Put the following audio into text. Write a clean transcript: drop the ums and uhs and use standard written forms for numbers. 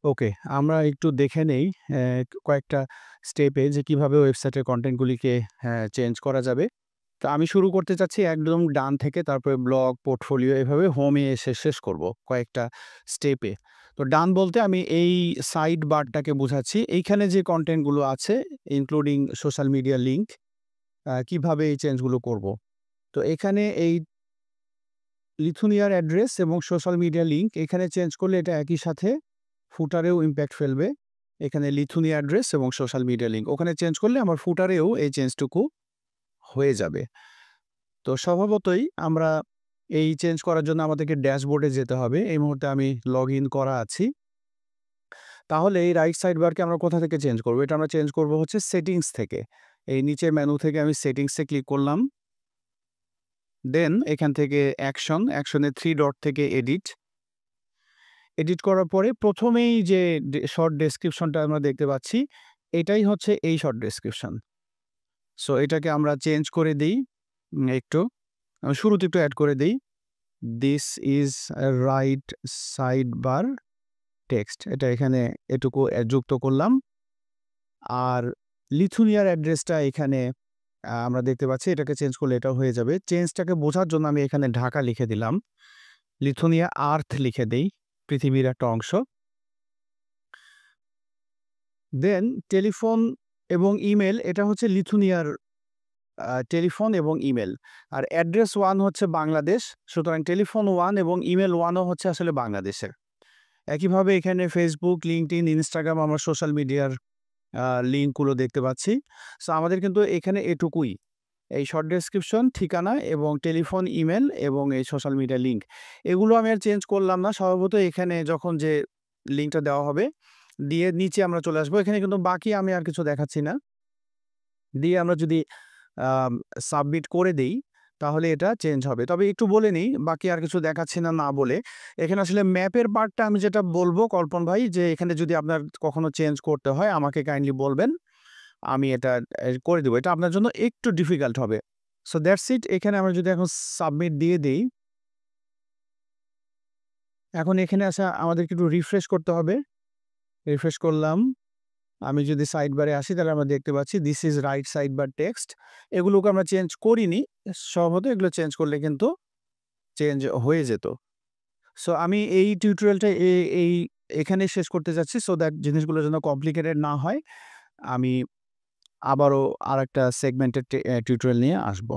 ওকে, আমরা একটু দেখে নেই কয়েকটা স্টেপে যে কিভাবে ওয়েবসাইটের কনটেন্টগুলিকে চেঞ্জ করা যাবে। তো আমি শুরু করতে চাচ্ছি একদম ডান থেকে, তারপরে ব্লগ, পোর্টফোলিও এভাবে হোমে এসে শেষ করব কয়েকটা স্টেপে। তো ডান বলতে আমি এই সাইড বারটাকে বোঝাচ্ছি। এইখানে যে কনটেন্টগুলো আছে ইনক্লুডিং সোশ্যাল মিডিয়া লিঙ্ক, কিভাবে এই চেঞ্জগুলো করব। তো এখানে এই লিথুনিয়ার অ্যাড্রেস এবং সোশ্যাল মিডিয়া লিঙ্ক এখানে চেঞ্জ করলে এটা একই সাথে ফুটারেও ইমপ্যাক্ট ফেলবে। এখানে লিথুনিয়া অ্যাড্রেস এবং সোশ্যাল মিডিয়া লিঙ্ক ওখানে চেঞ্জ করলে আমার ফুটারেও এই চেঞ্জটুকু হয়ে যাবে। তো স্বভাবতই আমরা এই চেঞ্জ করার জন্য আমাদেরকে ড্যাশবোর্ডে যেতে হবে। এই মুহূর্তে আমি লগইন করা আছি। তাহলে এই রাইট সাইড বারকে আমরা কোথা থেকে চেঞ্জ করব? এটা আমরা চেঞ্জ করব হচ্ছে সেটিংস থেকে। এই নিচের মেনু থেকে আমি সেটিংসে ক্লিক করলাম। দেন এখান থেকে অ্যাকশনে 3 ডট থেকে এডিট। এডিট করার পরে ১ম এই যে শর্ট ডেসক্রিপশনটা আমরা দেখতে পাচ্ছি, এটাই হচ্ছে এই শর্ট ডেসক্রিপশন। সো এটাকে আমরা চেঞ্জ করে দেই একটু। আমি শুরুতে একটু এড করে দেই। This is right side bar text. এটা এখানে এটুকু যুক্ত করলাম। আর লিথুনিয়ার অ্যাড্রেসটা এখানে আমরা দেখতে পাচ্ছি, এটাকে চেঞ্জ করলে এটাও হয়ে যাবে। চেঞ্জটাকে বোঝার জন্য আমি এখানে ঢাকা লিখে দিলাম। লিথুনিয়া আর্থ লিখে দেই, পৃথিবীর একটা অংশ। দেন টেলিফোন এবং ইমেল, এটা হচ্ছে লিথুনিয়ার টেলিফোন এবং ইমেল। আর অ্যাড্রেস 1 হচ্ছে বাংলাদেশ। সুতরাং টেলিফোন 1 এবং ইমেল 1 ও হচ্ছে আসলে বাংলাদেশের। একইভাবে এখানে ফেসবুক, লিঙ্কডইন, ইনস্টাগ্রাম আমার সোশ্যাল মিডিয়ার লিঙ্কগুলো দেখতে পাচ্ছি। সো আমাদের কিন্তু এখানে এটুকুই। এই শর্ট ডেসক্রিপশন, ঠিকানা এবং টেলিফোন, ইমেল এবং এই সোশ্যাল মিডিয়া লিঙ্ক। এগুলো আমি আর চেঞ্জ করলাম না। স্বভাবত এখানে যখন যে লিঙ্কটা দেওয়া হবে, দিয়ে নিচে আমরা চলে আসবো। এখানে কিন্তু বাকি আমি আর কিছু দেখাচ্ছি না। দিয়ে আমরা যদি আম সাবমিট করে দেই, তাহলে এটা চেঞ্জ হবে। তবে একটু বলে নিই, বাকি আর কিছু দেখাচ্ছি না, না বলে। এখানে আসলে ম্যাপের পার্টটা আমি যেটা বলব কল্পন ভাই, যে এখানে যদি আপনার কখনো চেঞ্জ করতে হয় আমাকে কাইন্ডলি বলবেন। আমি এটা করে দেব। এটা আপনার জন্য একটু ডিফিকাল্ট হবে। So that's it. এখানে আমরা যদি এখন সাবমিট দিয়ে দেই, এখন এখানে আসা আমাদেরকে একটু রিফ্রেশ করতে হবে। রিফ্রেশ করলাম। আমি যদি সাইড বারে আসি, তাহলে আমরা দেখতে পাচ্ছি this is right side bar text. এগুলোকে আমরা চেঞ্জ করিনি। সম্ভবত এগুলো চেঞ্জ করলে কিন্তু চেঞ্জ হয়ে যেত। সো আমি এই টিউটোরিয়ালটা এখানেই শেষ করতে যাচ্ছি, সো দ্যাট জিনিসগুলো যেন কমপ্লিকেটেড না হয়। আমি আবারও আরেকটা সেগমেন্টের টিউটোরিয়াল নিয়ে আসব।